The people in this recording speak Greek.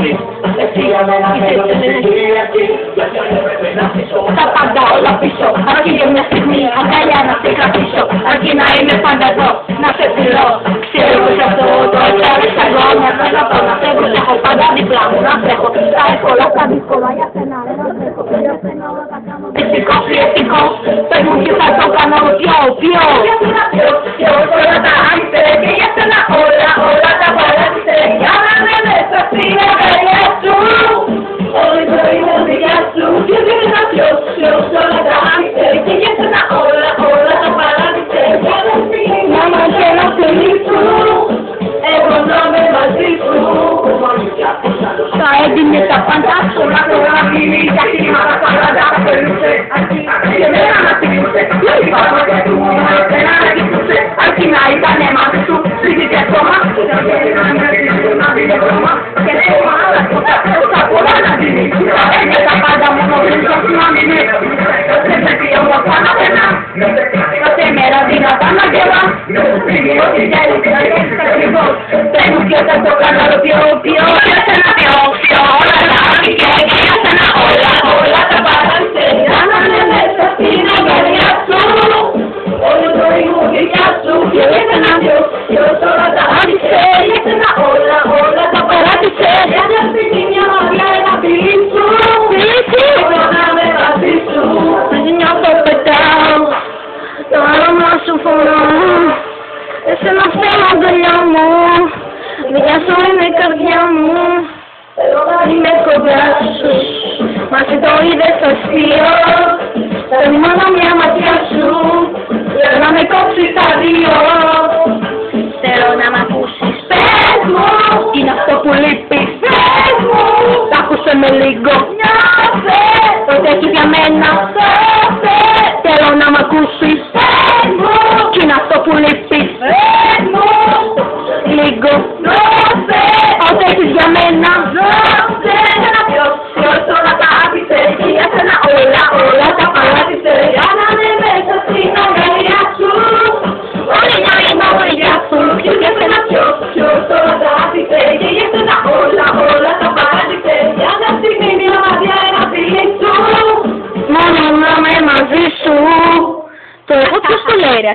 άκρη. Εσύ για μένα θέλω να σε Κυριακή, γιατί αν έπρεπε να αφήσω τα πάντα όλα πίσω. Αρκεί για μια στιγμή αγκαλιά να σε κρατήσω, αρκεί να είμαι πάντα εδώ, να σε φιλώ. Ξέρω πως αυτό το εξάρτησα εγώ, μια θέλω πάω να φεύγω, σε έχω πάντα δίπλα μου να τρέχω. Τα εύκολα, τα δύσκολα, για σένα ρε να τρέχω. Για σένα όλα τα κάνω φυσικό, φιετικό, πες μου και θα το κάνω πιο. Για σένα πιο, όλα τα άμυσε και για σένα όλα τα παράτησε. Για να με μέσα στην αγκαλιά σου, όλη το είναι δικιά σου. Και δεν θα πιο, όλα τα άμυσε και για σένα όλα τα παράτησε. Για να μ' και να φιλήσω, εγώ να είμαι μαζί σου. Θα έδινε τα πάντα σου, να το γραφείλει, για κλίματα παλάτα θα περνούσε. Και μένα να φιλούσε, δεν είπαμε και του μόνο εσένα να κοιτούσε. Αρκεί να ήτανε μαζί σου, πλήθη και σώμα. Να δίνε χρώμα και σώμα, αλλά τόσα πολλά να δίνει. Θα έδινε τα πάντα μόνο πριν σου να μείνει. Δεν πρέπει όμορφα να περνά, κάθε μέρα δυνατά να γελά. Πριν ό,τι θέλεις να έχεις ακριβώς. Πες μου ποιος θα το κάνω πιο, για σένα πιο, όλα τα άμυσε και για σένα όλα τα παράτησε. Για να με μέσα στην αγκαλιά σου, όλο το ήμουν δικιά σου. Και για σένα πιο, όλα τα άμυσε, για σένα όλα τα παράτησε. Για να σπίτι μια μαγιά ένα φιλί σου, εγώ να με μαζί σου. Νιώθω πετάω, το άρωμα σου φορώ, εσένα θέλω αγκαλιά μου. Δικιά σου είναι η καρδιά μου, θέλω να είμαι κοντά σου. Μα εσύ το είδες αστείο, θέλω μόνο μια ματιά σου. Θέλω να με κόψεις τα δύο, θέλω να μ' ακούσεις. Πες μου, είναι αυτό που λείπεις. Πες μου, τ' άκουσε με λίγο. Νιώθε, ότι έχεις για μένα. Θέλω να μ' ακούσεις. Πες μου, κι είναι αυτό που λείπεις. Πες μου, λίγο. Ό,τι έχεις για μένα. Ένα ποιος όλα τα άφησε και για σένα όλα τα παράτησε. Για να με μέσα στην αγκαλιά σου, όλη μια ημαγωγιά σου. Και για σένα ποιος όλα τα άφησε και για σένα όλα τα παράτησε. Για να στιγμή μια μαδιά ένα φιλί σου, μόνο να είμαι μαζί σου. Το εγώ ποιος το λέει ρε.